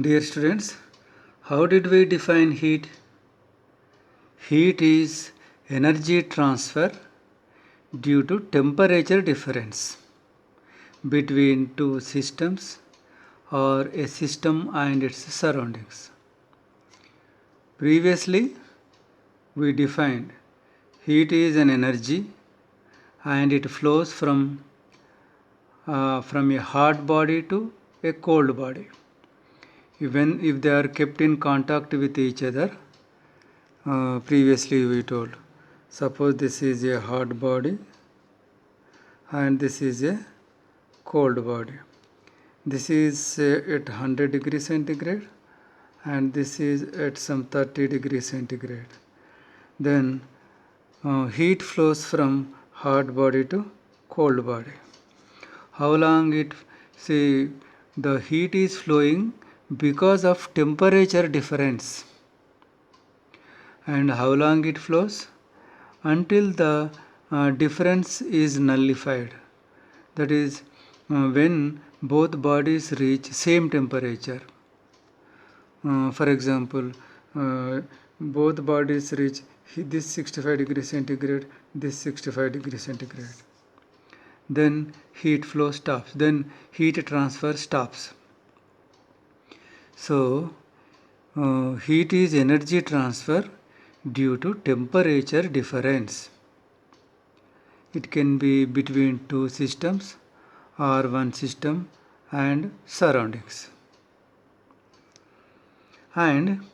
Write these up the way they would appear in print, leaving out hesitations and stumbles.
Dear students, how did we define heat? Heat is energy transfer due to temperature difference between two systems or a system and its surroundings. Previously, we defined heat is an energy and it flows from a hot body to a cold body. If they are kept in contact with each other, previously we told, suppose this is a hot body and this is a cold body. This is at 100 degrees centigrade and this is at some 30 degrees centigrade. Then heat flows from hot body to cold body. How long the heat is flowing because of temperature difference. And how long it flows? Until the difference is nullified. That is, when both bodies reach same temperature. For example, both bodies reach this 65 degrees centigrade, this 65 degrees centigrade. Then heat flow stops. Then heat transfer stops. So, heat is energy transfer due to temperature difference. It can be between two systems or one system and surroundings. And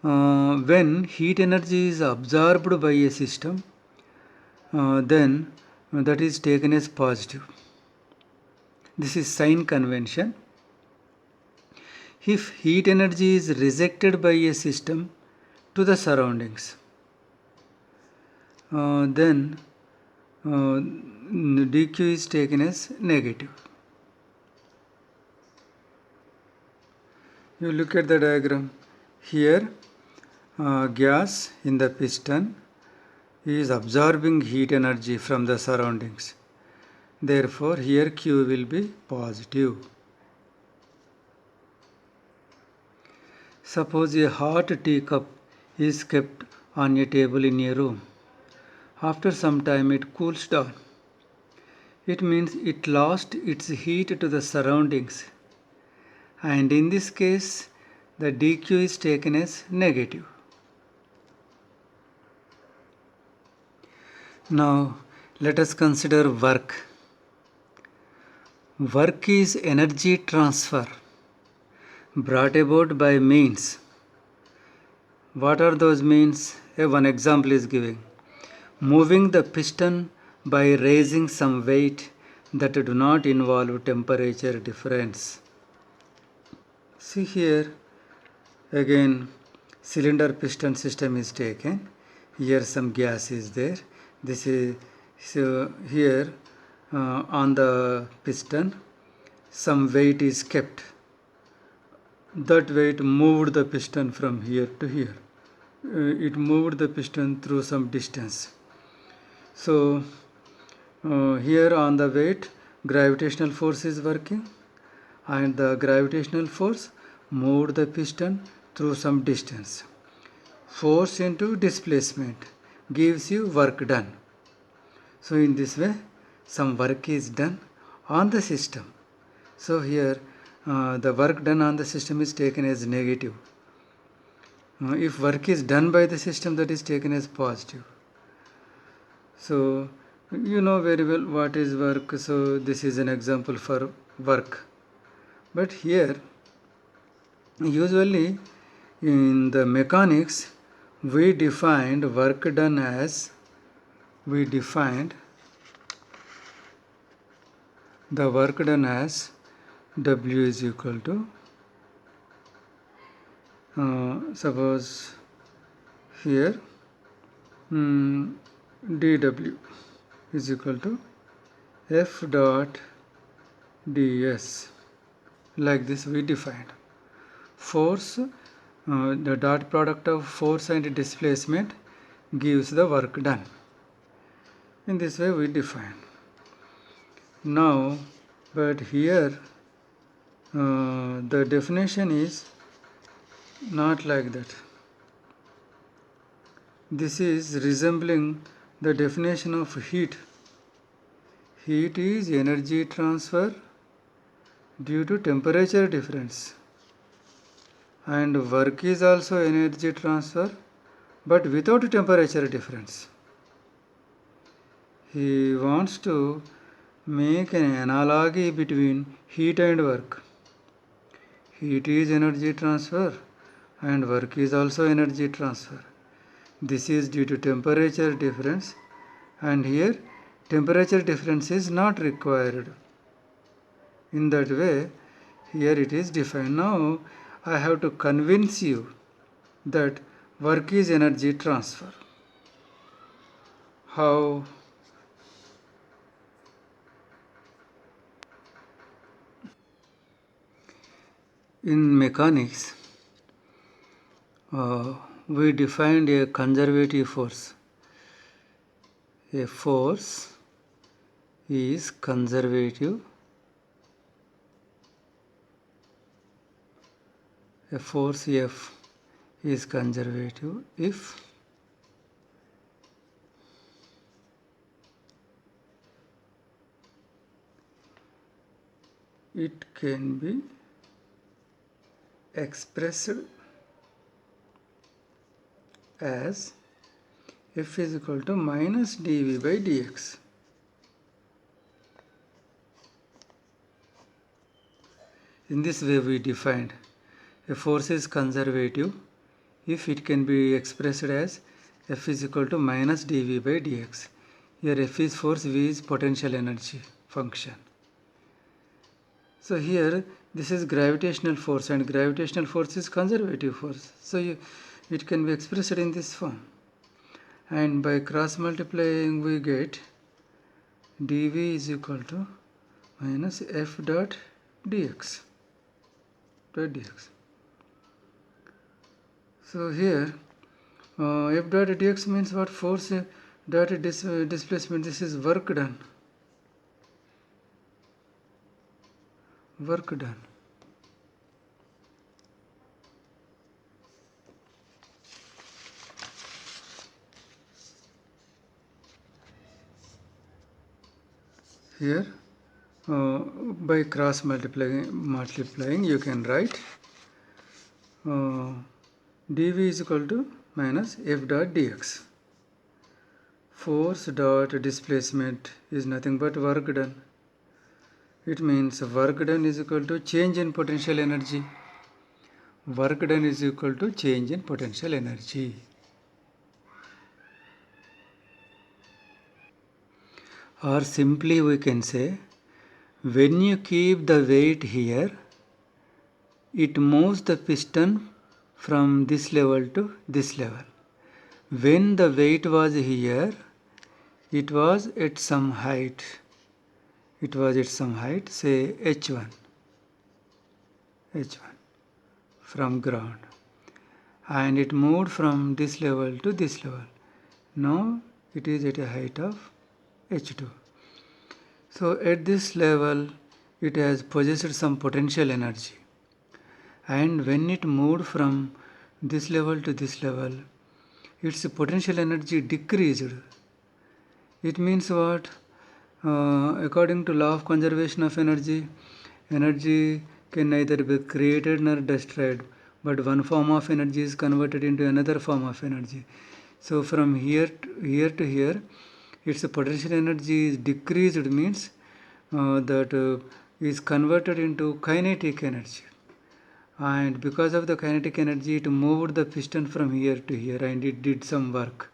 when heat energy is absorbed by a system, then that is taken as positive. This is sign convention. If heat energy is rejected by a system to the surroundings, then dq is taken as negative. You look at the diagram. Here, gas in the piston is absorbing heat energy from the surroundings. Therefore, here Q will be positive. Suppose a hot teacup is kept on a table in a room. After some time it cools down. It means it lost its heat to the surroundings. And in this case, the dq is taken as negative. Now, let us consider work. Work is energy transfer brought about by means. What are those means? One example is giving. Moving the piston by raising some weight that do not involve temperature difference. See here, again cylinder piston system is taken. Here some gas is there. This is here on the piston some weight is kept. That weight moved the piston from here to here. It moved the piston through some distance. So here on the weight, gravitational force is working, and the gravitational force moved the piston through some distance. Force into displacement gives you work done. So in this way, some work is done on the system. So here the work done on the system is taken as negative. If work is done by the system, that is taken as positive. So you know very well what is work. So this is an example for work. But here, usually in the mechanics, we defined work done as, the work done as W is equal to, suppose here dW is equal to F dot ds. Like this we defined. Force, the dot product of force and displacement gives the work done. In this way we define. Now, but here the definition is not like that. This is resembling the definition of heat. Heat is energy transfer due to temperature difference, and work is also energy transfer but without temperature difference. He wants to make an analogy between heat and work. Heat is energy transfer and work is also energy transfer. This is due to temperature difference, and here temperature difference is not required. In that way, here it is defined. Now I have to convince you that work is energy transfer. How? In mechanics, we defined a conservative force. A force is conservative. A force F is conservative if it can be expressed as F is equal to minus dV by dx. In this way we defined a force is conservative if it can be expressed as F is equal to minus dV by dx. Here F is force, V is potential energy function. So here this is gravitational force, and gravitational force is conservative force. So it can be expressed in this form. And by cross multiplying we get dV is equal to minus F dot dx. So here F dot dx means what? Force dot displacement. This is work done. Work done. Here by cross multiplying you can write dV is equal to minus F dot dx. Force dot displacement is nothing but work done. It means work done is equal to change in potential energy. Work done is equal to change in potential energy. Or simply we can say, when you keep the weight here, it moves the piston from this level to this level. When the weight was here, it was at some height. It was at some height, say h1 from ground, and it moved from this level to this level. Now it is at a height of h2. So at this level it has possessed some potential energy, and when it moved from this level to this level, its potential energy decreased. It means what? According to law of conservation of energy, energy can neither be created nor destroyed, but one form of energy is converted into another form of energy. So from here to here, its potential energy is decreased, means that is converted into kinetic energy. And because of the kinetic energy, it moved the piston from here to here and it did some work.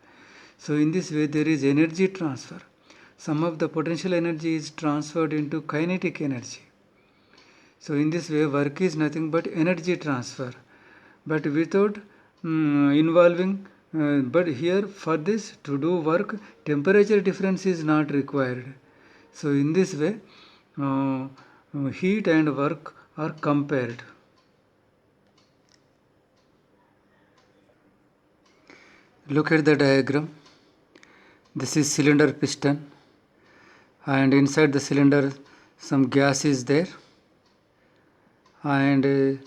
So in this way there is energy transfer. Some of the potential energy is transferred into kinetic energy. So in this way work is nothing but energy transfer, but without involving, but here for this to do work, temperature difference is not required. So in this way heat and work are compared. Look at the diagram. This is cylinder piston, and inside the cylinder some gas is there, and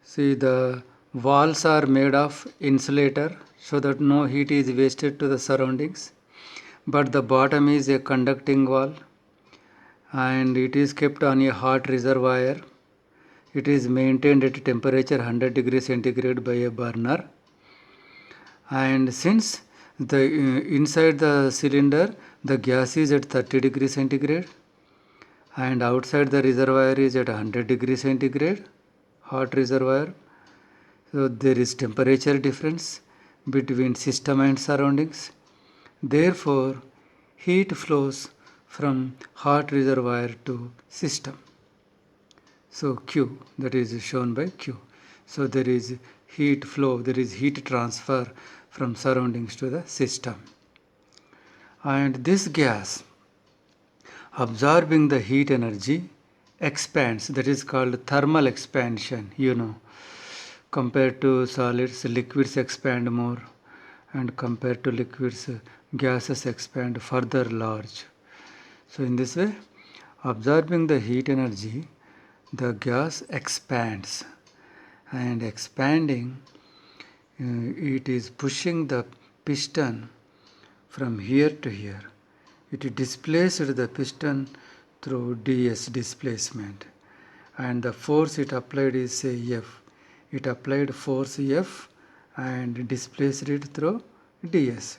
see, the walls are made of insulator so that no heat is wasted to the surroundings, but the bottom is a conducting wall and it is kept on a hot reservoir. It is maintained at temperature 100 degrees centigrade by a burner, and since the inside the cylinder the gas is at 30 degrees centigrade and outside the reservoir is at 100 degrees centigrade hot reservoir, so there is temperature difference between system and surroundings. Therefore, heat flows from hot reservoir to system. So Q, that is shown by Q. So there is heat flow, there is heat transfer from surroundings to the system. And this gas, absorbing the heat energy, expands. That is called thermal expansion, Compared to solids, liquids expand more, and compared to liquids, gases expand further large. So in this way, absorbing the heat energy, the gas expands, and expanding, it is pushing the piston from here to here. It displaced the piston through ds displacement, and the force it applied is say F. It applied force F and displaced it through ds.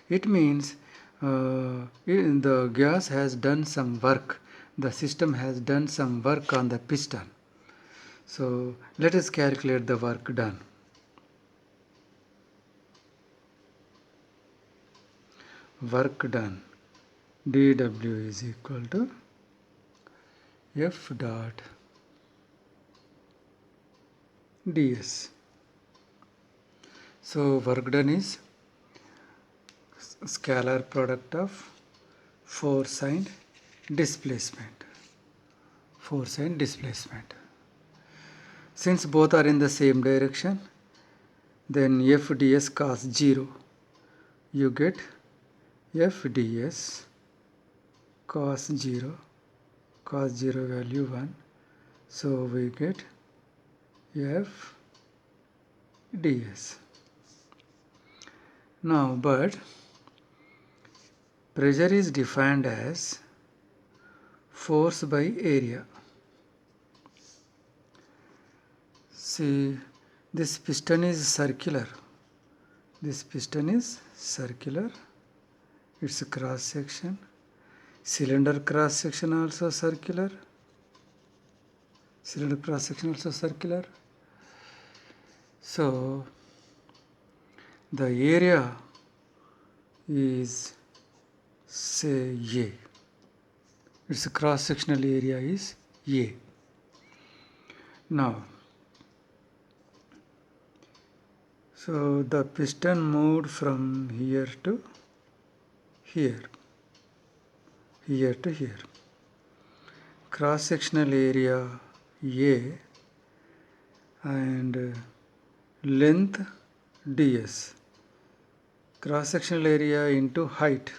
It means the gas has done some work, the system has done some work on the piston. So let us calculate the work done. Work done, dW is equal to F dot ds. So work done is scalar product of force and displacement. Force and displacement. Since both are in the same direction, then F ds cos 0, you get F ds cos 0 value 1, so we get F ds. Now, but pressure is defined as force by area. See, this piston is circular. This piston is circular. Its cross section. Cylinder cross section also circular. Cylinder cross section also circular. So the area is say A. Its cross sectional area is A. Now, so the piston moved from here to here, here to here. Cross sectional area A and length ds. Cross sectional area into height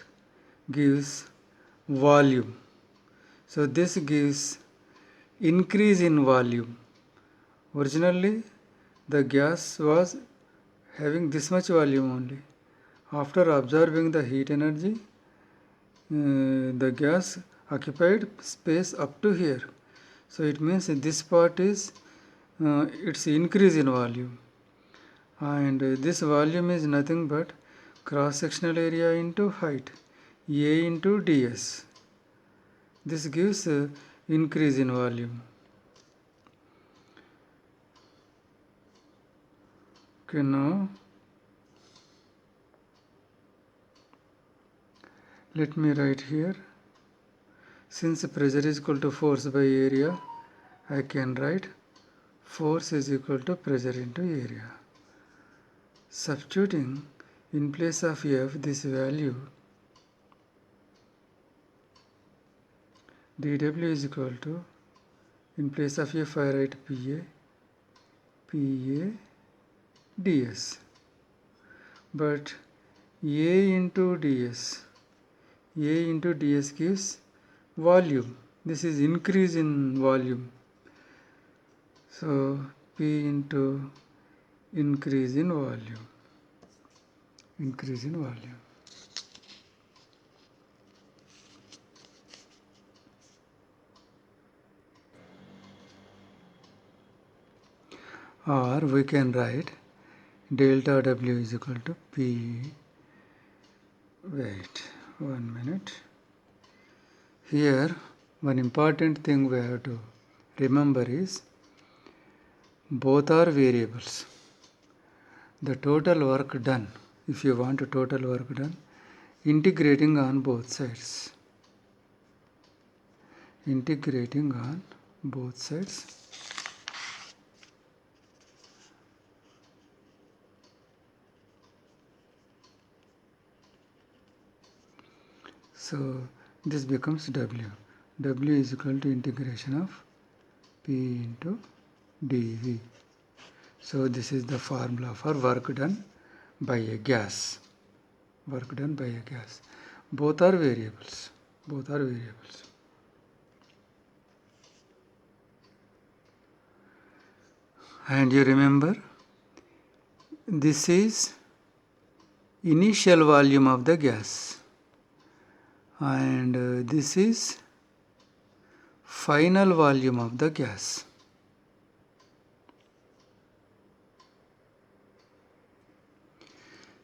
gives volume. So this gives increase in volume. Originally the gas was having this much volume only. After absorbing the heat energy, the gas occupied space up to here. So it means this part is its increase in volume, and this volume is nothing but cross sectional area into height, A into ds. This gives increase in volume. Okay, now let me write here. Since pressure is equal to force by area, I can write force is equal to pressure into area. Substituting in place of F this value, dW is equal to, in place of F I write PA ds. But A into ds gives volume. This is increase in volume. So P into increase in volume. Increase in volume. Or we can write delta W is equal to P. Wait 1 minute. Here one important thing we have to remember is both are variables. The total work done, if you want a total work done, integrating on both sides. Integrating on both sides. So this becomes W. W is equal to integration of P into dV. So this is the formula for work done by a gas. Work done by a gas. Both are variables. Both are variables. And you remember, this is initial volume of the gas, and this is final volume of the gas.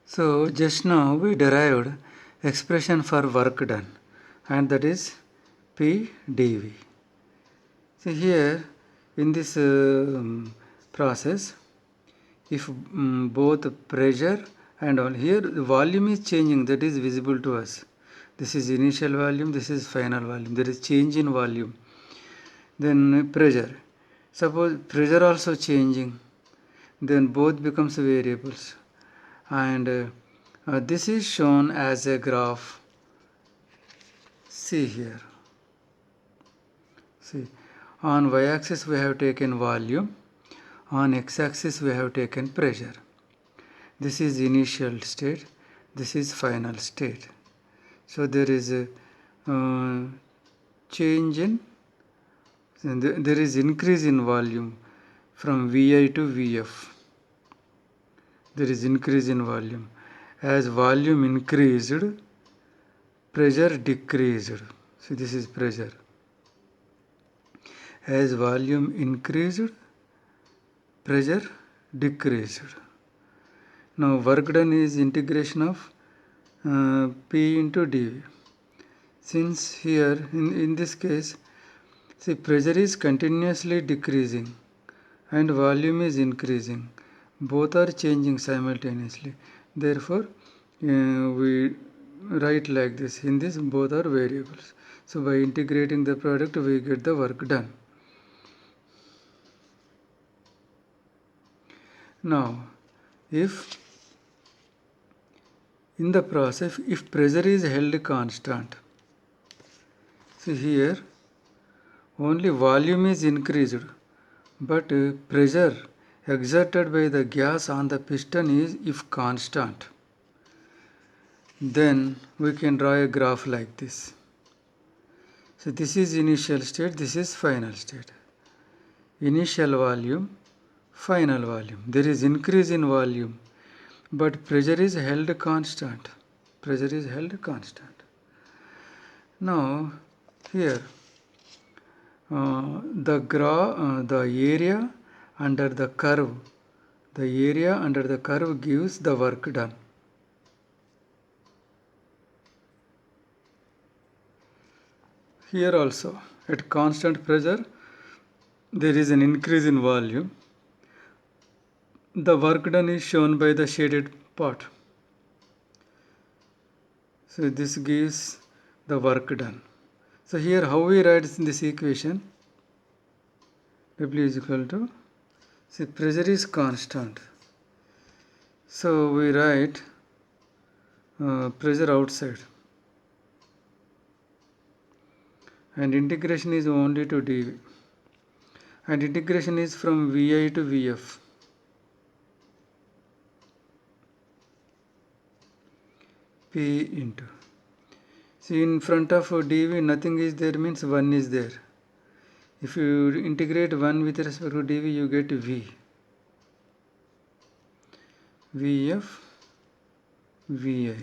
So just now we derived expression for work done, and that is P dV. So here in this process, if both pressure and all, here the volume is changing, that is visible to us. This is initial volume, this is final volume. There is change in volume. Then pressure. Suppose pressure also changing, then both becomes variables. And this is shown as a graph. See here. See, on y-axis we have taken volume, on x-axis we have taken pressure. This is initial state, this is final state. So there is a change in, there is increase in volume from Vi to Vf. There is increase in volume. As volume increased, pressure decreased. So this is pressure. As volume increased, pressure decreased. Now work done is integration of P into dV. Since here in this case, see, pressure is continuously decreasing and volume is increasing. Both are changing simultaneously. Therefore, we write like this. In this, both are variables. So by integrating the product, we get the work done. Now, if in the process, if pressure is held constant, see here, only volume is increased, but pressure exerted by the gas on the piston is if constant. Then we can draw a graph like this. So this is initial state, this is final state. Initial volume, final volume. There is increase in volume, but pressure is held constant. Pressure is held constant. Now here the area under the curve, gives the work done. Here also at constant pressure there is an increase in volume. The work done is shown by the shaded part. So this gives the work done. So here how we write this equation? W is equal to, see, pressure is constant. So we write pressure outside. And integration is only to dV. And integration is from Vi to Vf. P into. See, in front of dV nothing is there, means 1 is there. If you integrate 1 with respect to dv, you get v. Vf Vi.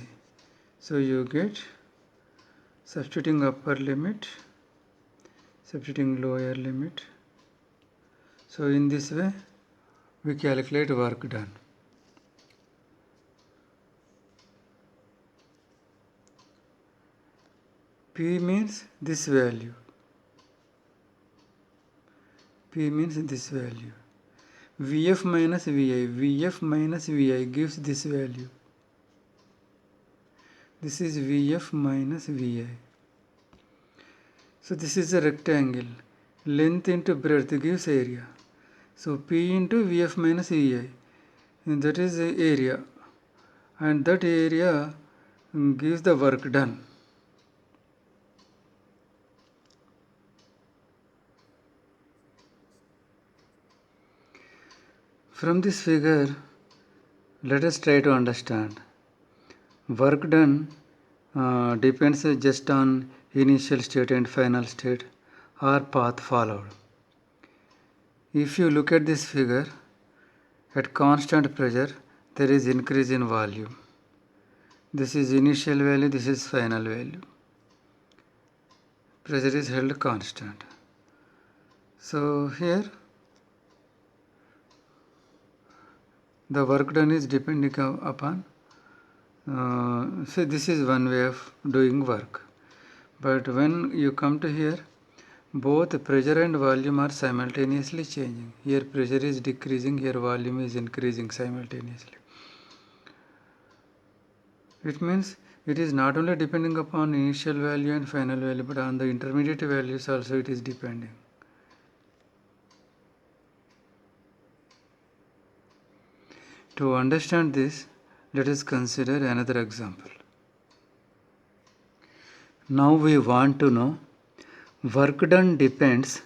So you get, substituting upper limit, substituting lower limit. So in this way we calculate work done. P means this value. P means this value. Vf minus Vi. Vf minus Vi gives this value. This is Vf minus Vi. So this is a rectangle. Length into breadth gives area. So P into Vf minus Vi. And that is the area. And that area gives the work done. From this figure, let us try to understand. Work done depends just on initial state and final state or path followed. If you look at this figure, at constant pressure there is increase in volume. This is initial value, this is final value. Pressure is held constant. So here the work done is depending upon, so this is one way of doing work. But when you come to here, both pressure and volume are simultaneously changing. Here pressure is decreasing, here volume is increasing simultaneously. It means it is not only depending upon initial value and final value, but on the intermediate values also it is depending. To understand this, let us consider another example. Now we want to know work done depends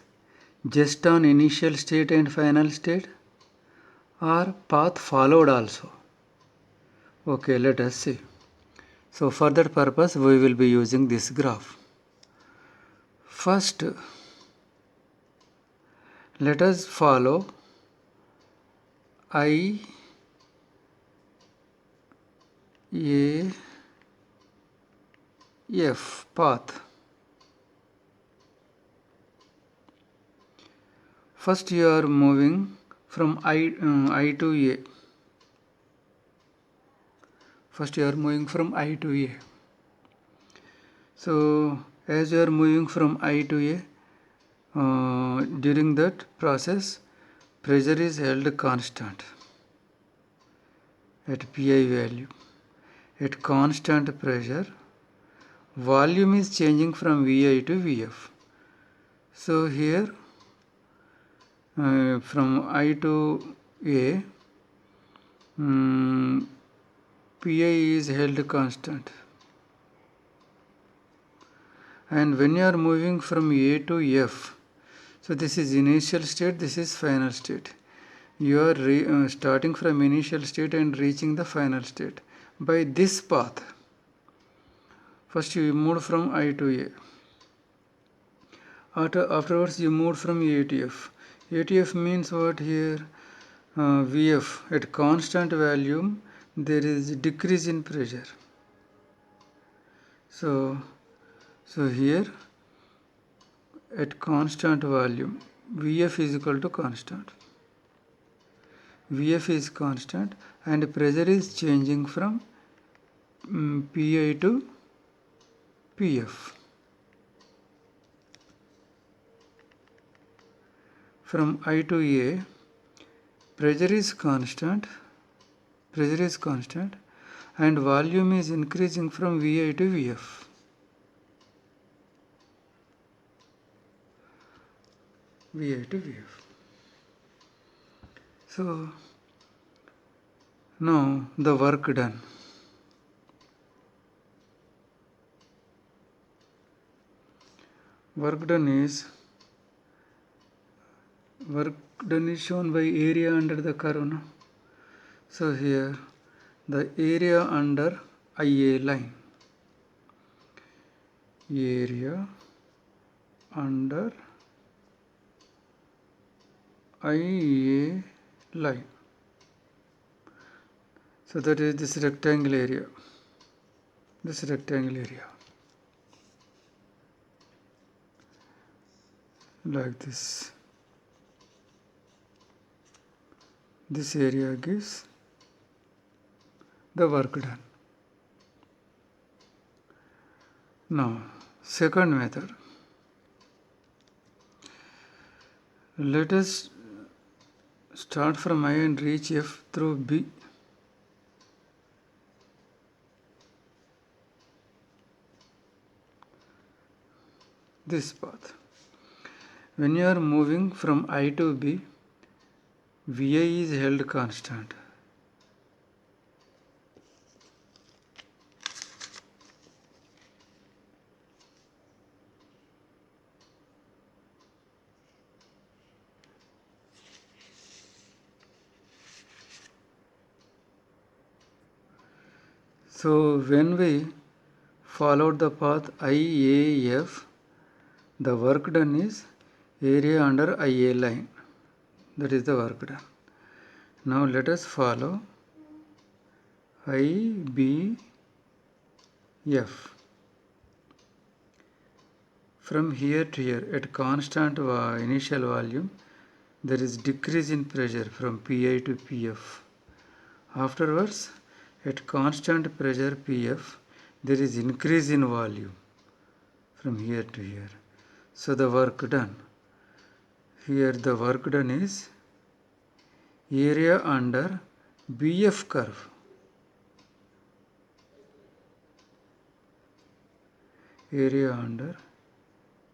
just on initial state and final state or path followed also. Okay, let us see. So for that purpose we will be using this graph. First, let us follow I, A, F path. First you are moving from I to A. First you are moving from I to A. So as you are moving from I to A, during that process pressure is held constant at Pi value. At constant pressure, volume is changing from Vi to Vf. So here from I to A, Pi is held constant. And when you are moving from A to F, so this is initial state, this is final state. You are starting from initial state and reaching the final state by this path. First you moved from I to A. Afterwards you moved from A to F. A to F means what here? Vf. At constant volume there is decrease in pressure. So here at constant volume Vf is equal to constant. Vf is constant and pressure is changing from Pi to Pf. From I to A, pressure is constant and volume is increasing from Vi to Vf. Vi to Vf. So now the work done. Work done is shown by area under the curve. No? So here the area under IA line. Area under IA line. So that is this rectangle area. This rectangle area. Like this. This area gives the work done. Now, second method. Let us start from I and reach F through B. This path. When you are moving from I to B, VI is held constant. So when we followed the path IAF, the work done is area under IA line. That is the work done. Now let us follow IBF. From here to here at constant initial volume, there is decrease in pressure from PI to PF. Afterwards, at constant pressure PF, there is increase in volume from here to here. So the work done. Here the work done is area under BF curve. Area under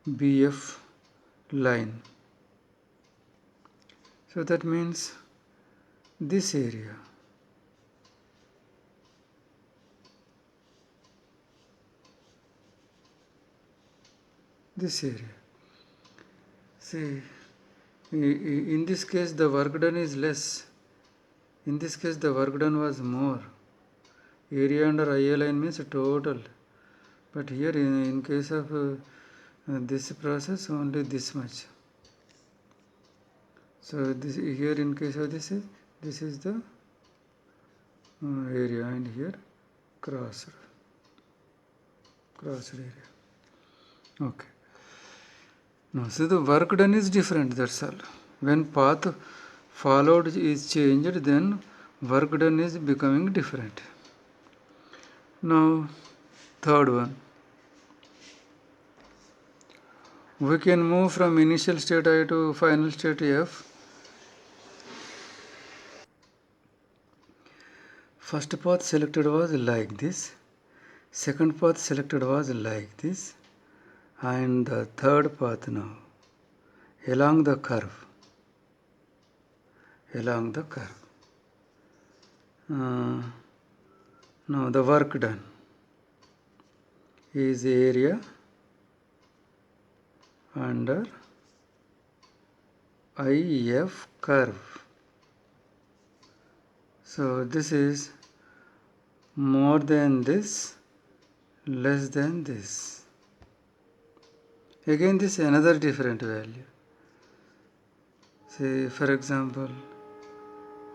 BF line. So that means this area. This area. See, in this case the work done is less. In this case the work done was more. Area under IA line means total. But here in case of this process, only this much. So this here in case of this is the area, and here crossed area. Okay. Now so the work done is different, that's all. When path followed is changed, then work done is becoming different. Now third one. We can move from initial state I to final state F. First path selected was like this. Second path selected was like this. And the third path now. Along the curve. Along the curve. Now the work done is area under IF curve. So this is more than this, less than this. Again this is another different value. Say for example,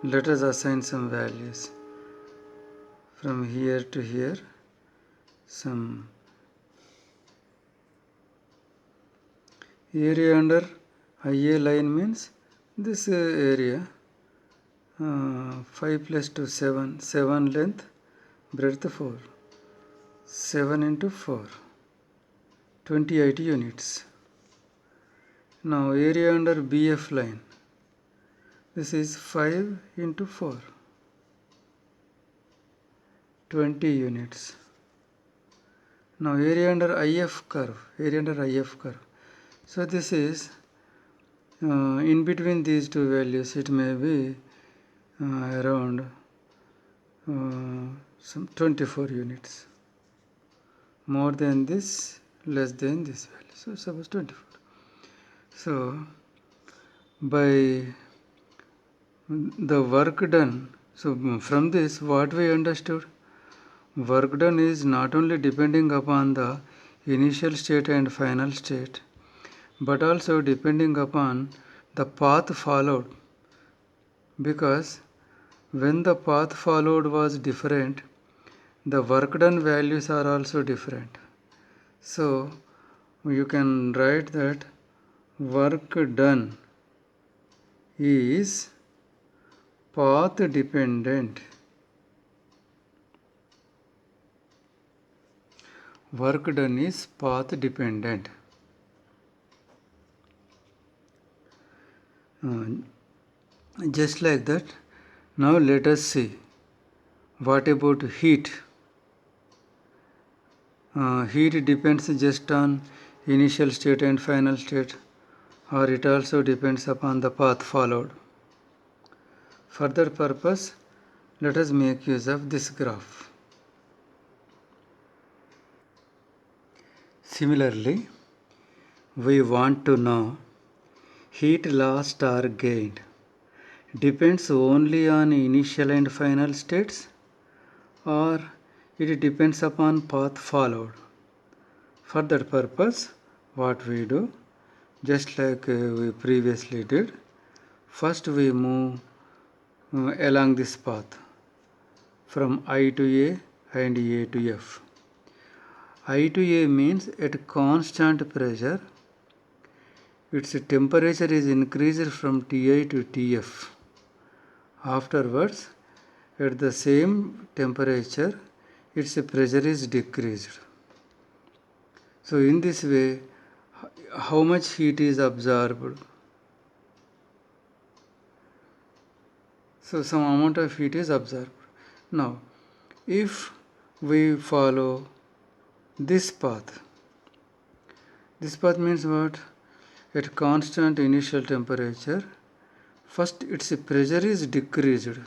let us assign some values. From here to here, some area under IA line means this area 5 plus 2 7, 7 length, breadth 4, 7 into 4, 28 units. Now area under BF line, this is 5 into 4, 20 units. Now area under IF curve, So this is in between these two values, it may be around some 24 units. More than this, less than this value. So suppose 24. So by the work done, so from this what we understood? Work done is not only depending upon the initial state and final state, but also depending upon the path followed, because when the path followed was different, the work done values are also different. So you can write that work done is path dependent. Work done is path dependent. Just like that. Now let us see. What about heat? Heat depends just on initial state and final state, or it also depends upon the path followed. For that purpose, let us make use of this graph. Similarly, we want to know heat lost or gained depends only on initial and final states, or it depends upon path followed. For that purpose, what we do, just like we previously did, first we move along this path from I to A and A to F. I to A means at constant pressure, its temperature is increased from Ti to Tf. Afterwards, at the same temperature, its pressure is decreased. So in this way, how much heat is absorbed? So some amount of heat is absorbed. Now, if we follow this path means what? At constant initial temperature, first its pressure is decreased.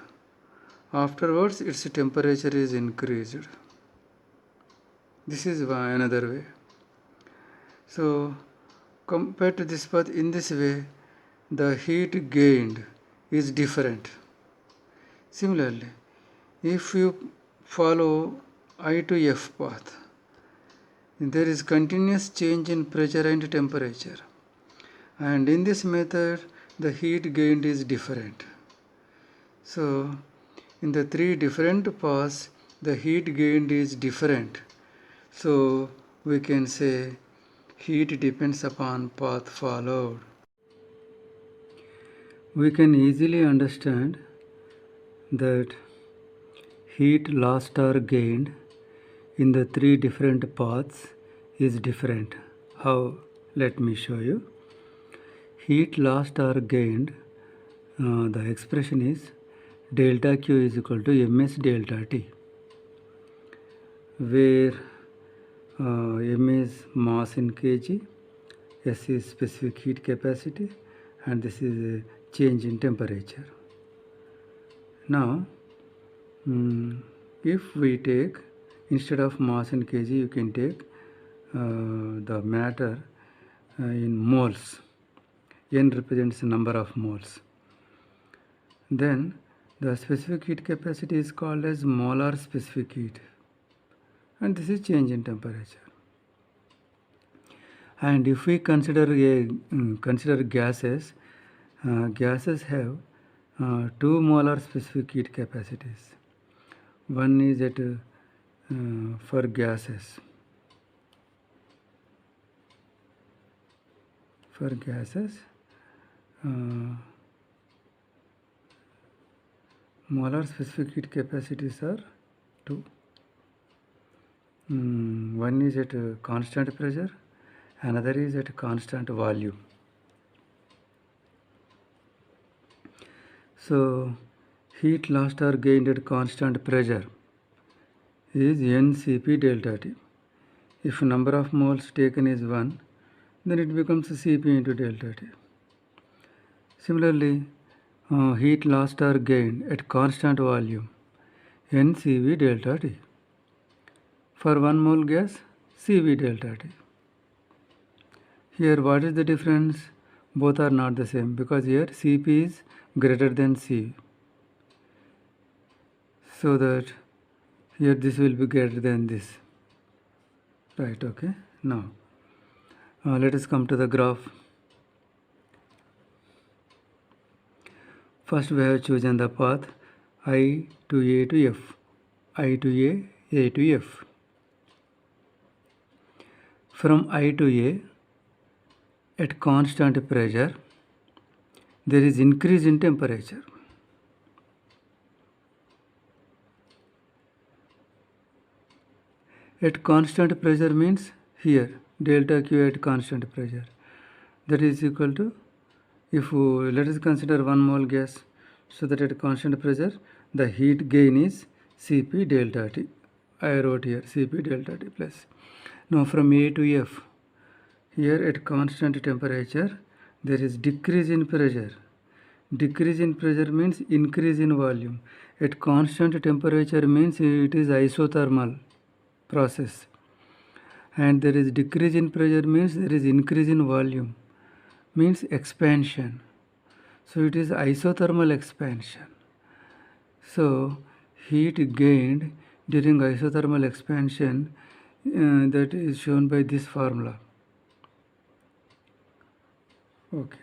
Afterwards, its temperature is increased. This is another way. So, compared to this path, in this way, the heat gained is different. Similarly, if you follow I to F path, there is continuous change in pressure and temperature. And in this method, the heat gained is different. So, in the three different paths, the heat gained is different. So, we can say heat depends upon path followed. We can easily understand that heat lost or gained in the three different paths is different. How? Let me show you. Heat lost or gained, the expression is delta Q is equal to ms delta T, where m is mass in kg, s is specific heat capacity, and this is a change in temperature. Now, if we take, instead of mass in kg, you can take the matter in moles. N represents the number of moles. Then the specific heat capacity is called as molar specific heat, and this is change in temperature. And if we consider gases, gases have 2 molar specific heat capacities. One is at for gases. For gases, molar specific heat capacities are 2. One is at constant pressure, another is at constant volume. So, heat lost or gained at constant pressure is NCP delta T. If number of moles taken is 1, then it becomes Cp into delta T. Similarly, heat lost or gained at constant volume, NCV delta T. For 1 mole gas, Cv delta T. Here what is the difference? Both are not the same, because here Cp is greater than C. So that here this will be greater than this. Right, okay. Now, let us come to the graph. First we have chosen the path I to A to F, I to A to F. From I to A, at constant pressure, there is increase in temperature. At constant pressure means here delta Q at constant pressure. That is equal to, if let us consider 1 mole gas, so that at constant pressure the heat gain is Cp delta T. I wrote here Cp delta T plus. Now from A to F, here at constant temperature there is decrease in pressure. Decrease in pressure means increase in volume. At constant temperature means it is isothermal process, and there is decrease in pressure means there is increase in volume, means expansion. So it is isothermal expansion. So heat gained during isothermal expansion, that is shown by this formula. Okay.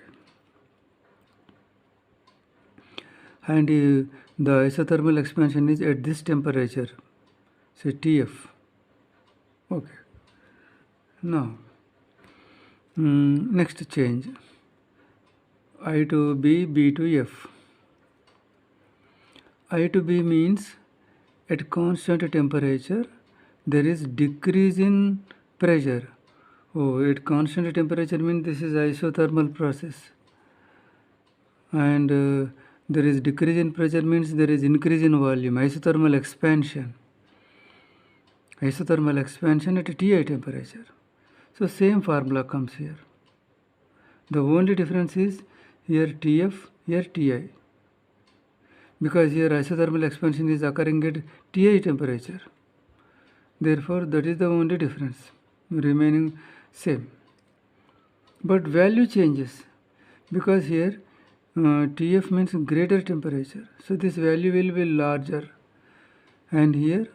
And the isothermal expansion is at this temperature, say Tf. Okay. Now next change, I to B, B to F. I to B means at constant temperature there is decrease in pressure. At constant temperature means this is isothermal process, and there is decrease in pressure means there is increase in volume, isothermal expansion. Isothermal expansion at Ti temperature. So same formula comes here. The only difference is here Tf, here Ti. Because here isothermal expansion is occurring at Ti temperature. Therefore, that is the only difference, remaining same. But value changes, because here Tf means greater temperature. So this value will be larger. And here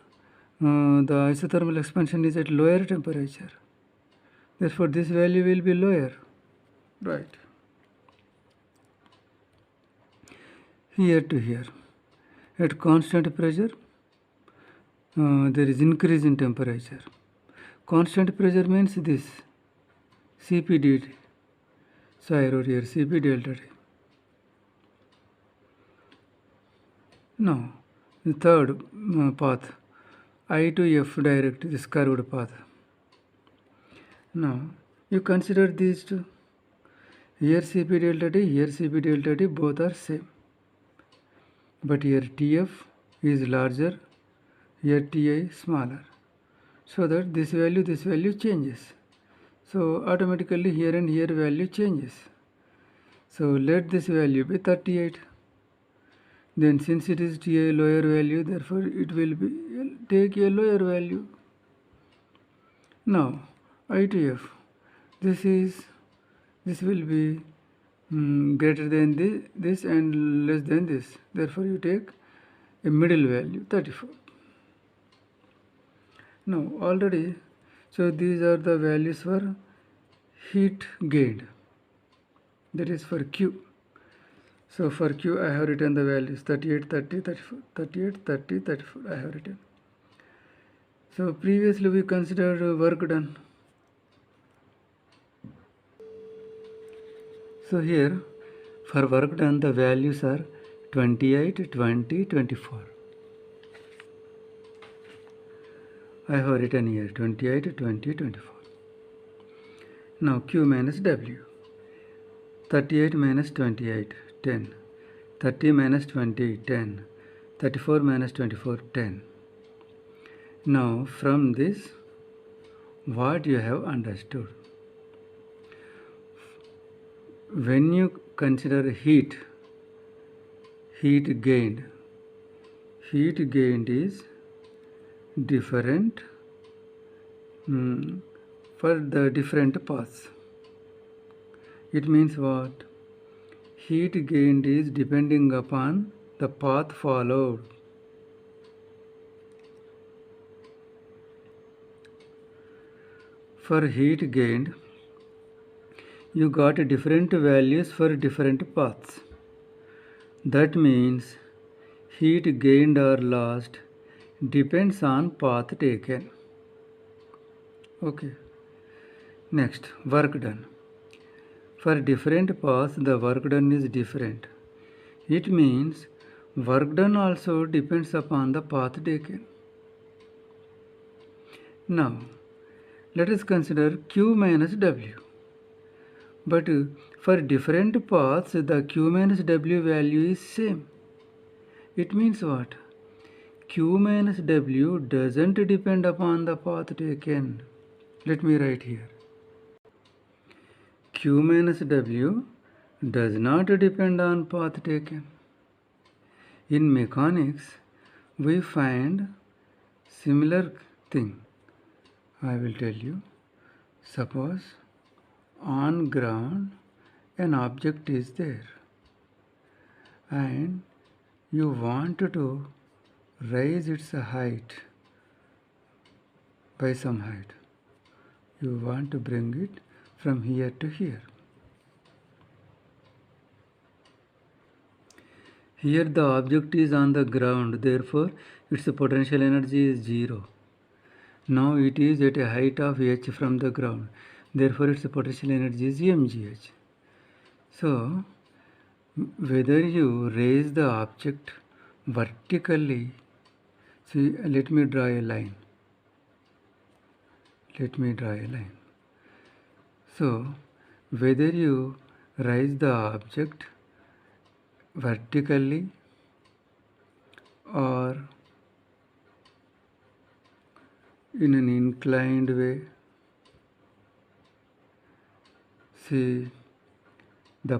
the isothermal expansion is at lower temperature. Therefore, this value will be lower. Right. Here to here. At constant pressure, there is increase in temperature. Constant pressure means this, Cp dt. So I wrote here Cp delta T. Now, the third path, I to F direct, this curved path. Now, you consider these two. Here Cp delta T, here Cp delta T, both are same. But here Tf is larger, here Ti smaller. So that this value changes. So automatically here and here value changes. So let this value be 38. Then since it is Ti lower value, therefore it will be take a lower value. Now I to F, this will be greater than this and less than this. Therefore you take a middle value 34. Now already, so these are the values for heat gained, that is for Q. So for Q I have written the values 38, 30, 34, 38, 30, 34 I have written. So previously we considered work done. So here for work done the values are 28, 20, 24. I have written here 28, 20, 24. Now Q minus W. 38 minus 28, 10. 30 minus 20, 10. 34 minus 24, 10. Now from this, what you have understood? When you consider heat gained is different for the different paths. It means what? Heat gained is depending upon the path followed. For heat gained, you got different values for different paths. That means heat gained or lost depends on path taken. Okay. Next, work done. For different paths, the work done is different. It means work done also depends upon the path taken. Now, let us consider Q minus W. But for different paths, the Q minus W value is same. It means what? Q minus W doesn't depend upon the path taken. Let me write here. Q minus W does not depend on path taken. In mechanics, we find similar thing. I will tell you. Suppose on ground an object is there and you want to raise its height by some height. You want to bring it from here to here. Here the object is on the ground, therefore its potential energy is 0. Now it is at a height of h from the ground, therefore its potential energy is mgh. So whether you raise the object vertically, see, let me draw a line. So whether you raise the object vertically or in an inclined way, see, the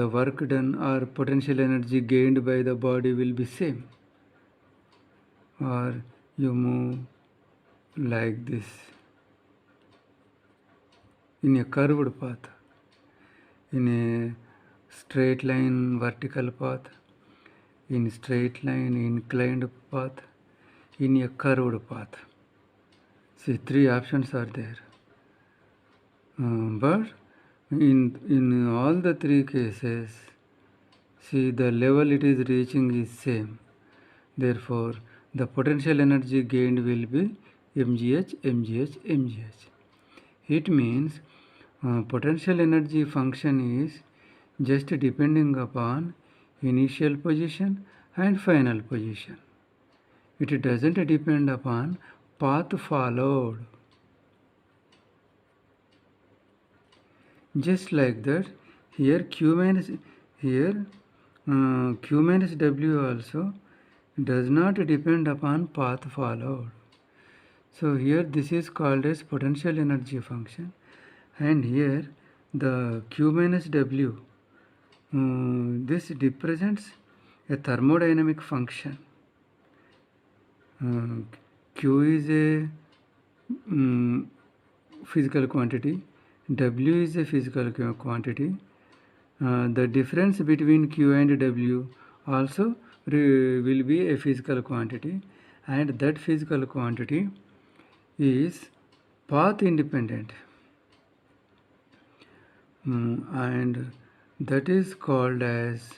work done or potential energy gained by the body will be same. Or you move like this in a curved path, in a straight line vertical path, in straight line inclined path, in a curved path. See, 3 options are there. But in all the 3 cases, see, the level it is reaching is same. Therefore, the potential energy gained will be mgh. It means potential energy function is just depending upon initial position and final position. It doesn't depend upon path followed. Just like that, here Q minus W also does not depend upon path followed. So here this is called as potential energy function, and here the Q minus W, this represents a thermodynamic function. Q is a physical quantity, W is a physical quantity. The difference between Q and W also will be a physical quantity, and that physical quantity is path independent, and that is called as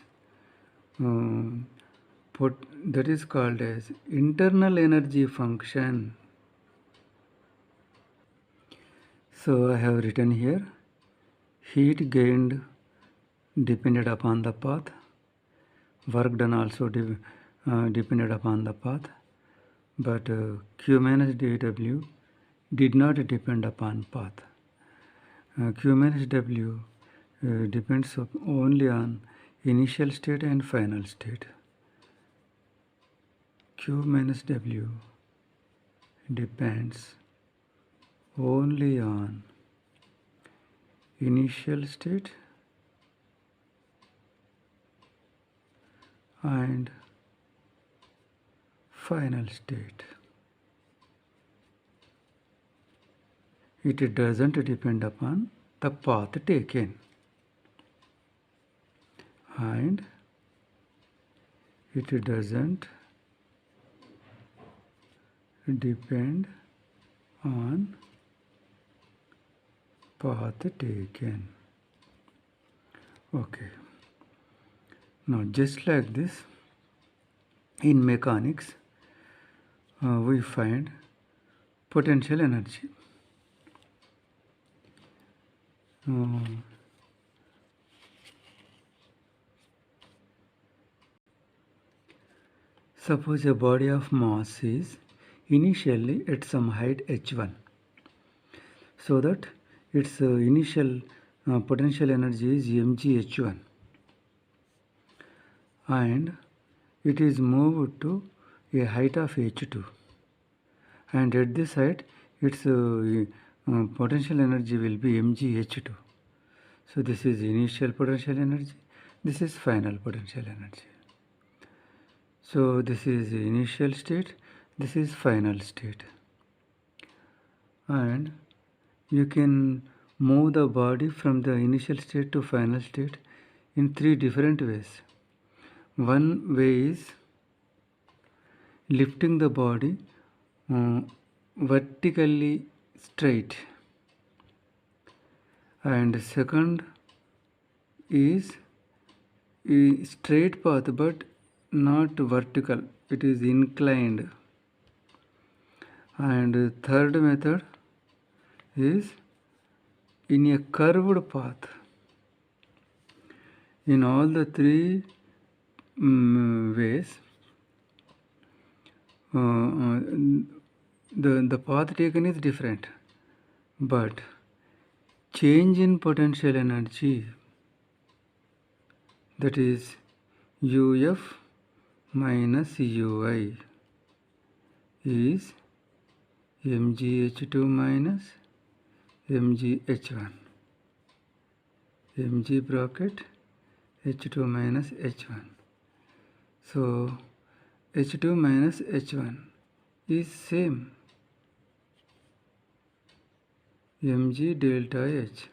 internal energy function. So I have written here, heat gained depended upon the path, work done also depended upon the path, but Q minus dW did not depend upon path. Q minus W depends only on initial state and final state. Q minus W depends only on initial state and final state. It doesn't depend upon the path taken, and it doesn't depend on path taken. Okay. Now just like this, in mechanics, we find potential energy. Suppose a body of mass is initially at some height h1, so that its initial potential energy is mgh1, and it is moved to a height of h2, and at this height its potential energy will be mgh2. So this is initial potential energy, this is final potential energy. So this is initial state, this is final state, and you can move the body from the initial state to final state in three different ways. One way is lifting the body vertically straight, and second is a straight path but not vertical, it is inclined, and third method is in a curved path. In all the three ways, the path taken is different, but change in potential energy, that is UF minus UI, is mgh2 minus mgh1, mg bracket h2 minus h1. So h2 minus h1 is same mg delta h.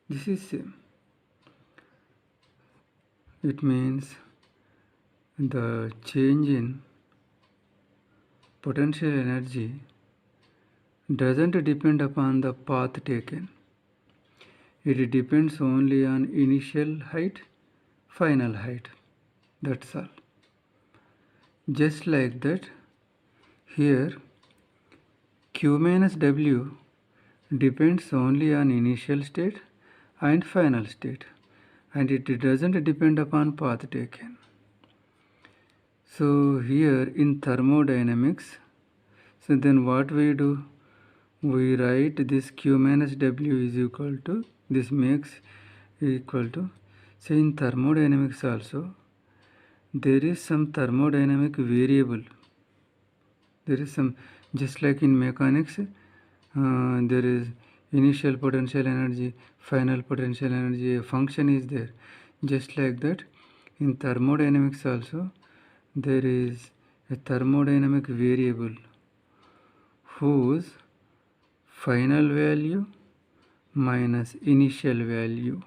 This is same. It means the change in potential energy doesn't depend upon the path taken. It depends only on initial height, final height. That's all. Just like that, here Q minus W depends only on initial state and final state, and it doesn't depend upon path taken. So here in thermodynamics, so then what we do? We write this Q minus W is equal to, this makes equal to, say in thermodynamics also, there is some thermodynamic variable. There is some, just like in mechanics, there is initial potential energy, final potential energy, a function is there. Just like that, in thermodynamics also, there is a thermodynamic variable whose final value minus initial value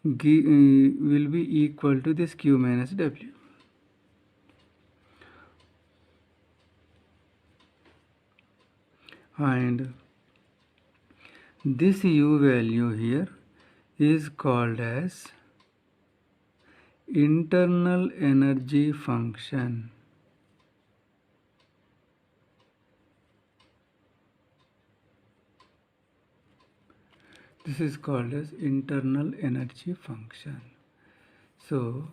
will be equal to this Q minus W. And this U value here is called as internal energy function. This is called as internal energy function. So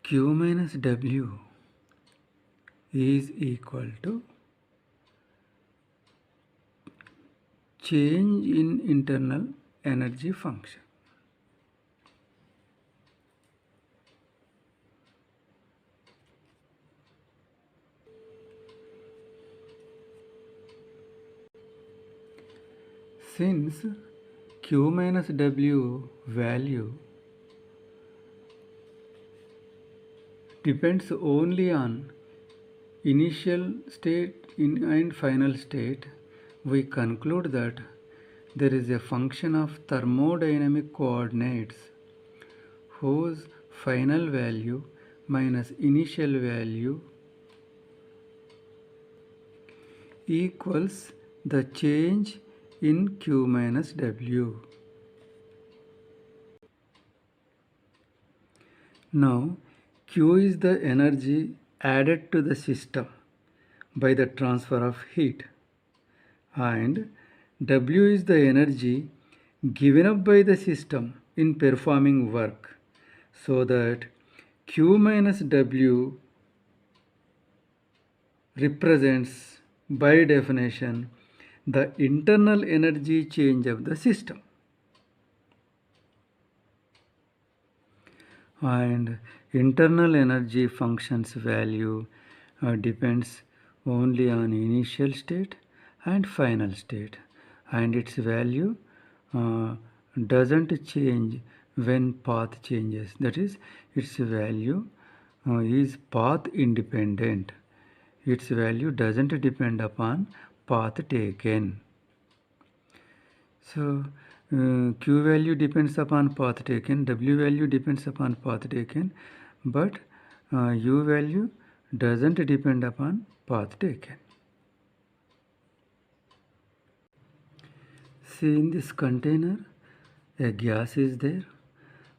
Q minus W is equal to change in internal energy function. Since Q minus W value depends only on initial state and final state, we conclude that there is a function of thermodynamic coordinates whose final value minus initial value equals the change in Q minus W. Now Q is the energy added to the system by the transfer of heat, and W is the energy given up by the system in performing work, so that Q minus W represents by definition the internal energy change of the system. And internal energy function's value depends only on initial state and final state, and its value doesn't change when path changes. That is, its value is path independent. Its value doesn't depend upon path taken. So Q value depends upon path taken, W value depends upon path taken, but U value doesn't depend upon path taken. See, in this container, a gas is there,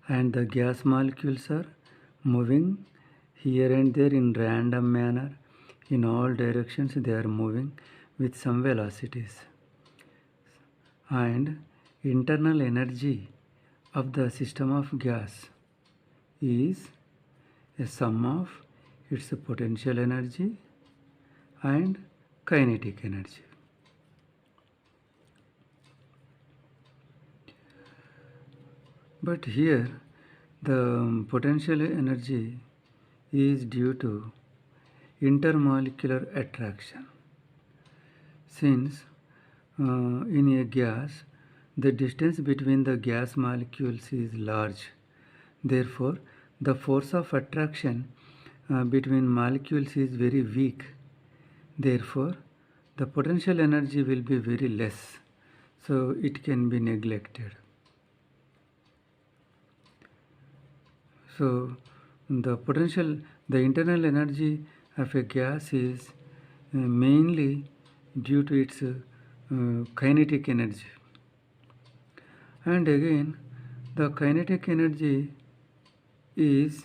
and the gas molecules are moving here and there in random manner. In all directions they are moving with some velocities. And internal energy of the system of gas is a sum of its potential energy and kinetic energy. But here the potential energy is due to intermolecular attraction. Since in a gas, the distance between the gas molecules is large. Therefore, the force of attraction between molecules is very weak. Therefore, the potential energy will be very less. So, it can be neglected. So, the internal energy of a gas is mainly due to its kinetic energy. And again, the kinetic energy is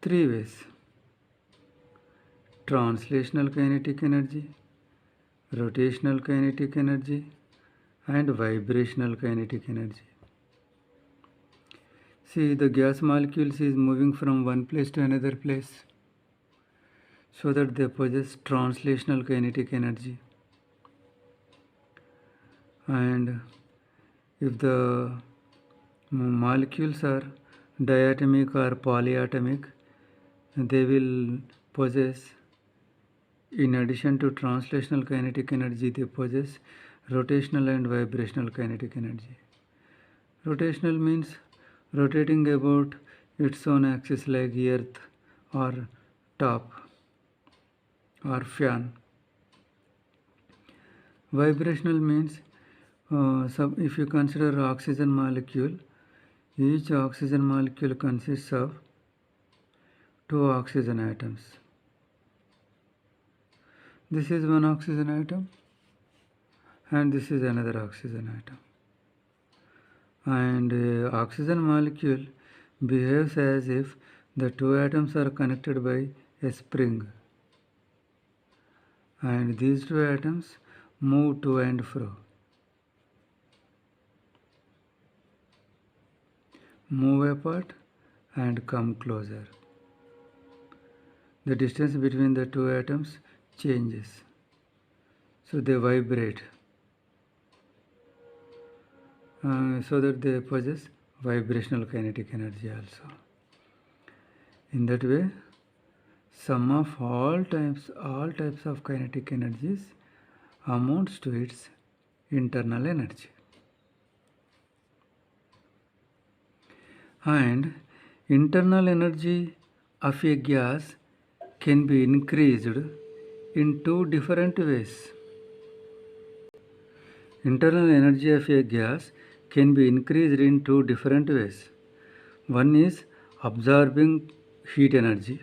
three ways: translational kinetic energy, rotational kinetic energy, and vibrational kinetic energy. See, the gas molecules is moving from one place to another place, so that they possess translational kinetic energy. And if the molecules are diatomic or polyatomic, they will possess, in addition to translational kinetic energy, they possess rotational and vibrational kinetic energy. Rotational means rotating about its own axis like earth or top or fan. Vibrational means if you consider oxygen molecule, each oxygen molecule consists of two oxygen atoms. This is one oxygen atom and this is another oxygen atom. And oxygen molecule behaves as if the two atoms are connected by a spring, and these two atoms move to and fro, move apart and come closer. The distance between the two atoms changes, so they vibrate, so that they possess vibrational kinetic energy also. In that way, sum of all types of kinetic energies amounts to its internal energy. And internal energy of a gas can be increased in two different ways. Internal energy of a gas can be increased in two different ways. One is absorbing heat energy,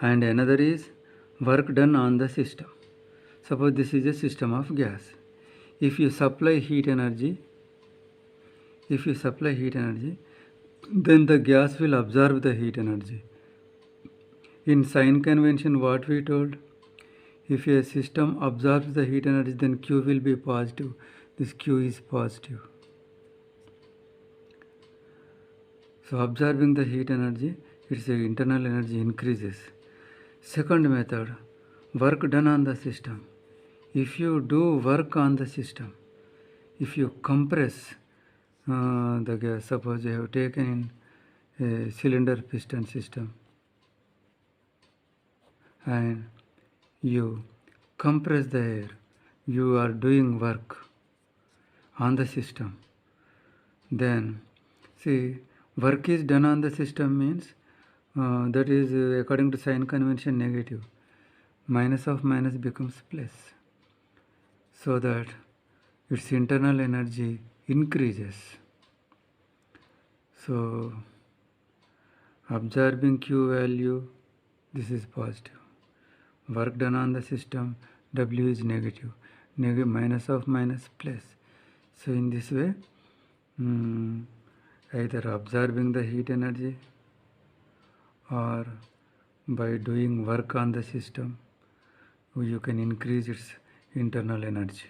and another is work done on the system. Suppose this is a system of gas. If you supply heat energy, if you supply heat energy, then the gas will absorb the heat energy. In sign convention, what we told? If a system absorbs the heat energy, then Q will be positive. This Q is positive. So absorbing the heat energy, its internal energy increases. Second method, work done on the system. If you do work on the system, if you compress the gas, suppose you have taken in a cylinder piston system and you compress the air, you are doing work on the system. Then see, work is done on the system means that is according to sign convention negative. Minus of minus becomes plus, so that its internal energy increases. So absorbing Q value, this is positive. Work done on the system, W is negative. Minus of minus plus. So in this way, either absorbing the heat energy or by doing work on the system, you can increase its internal energy.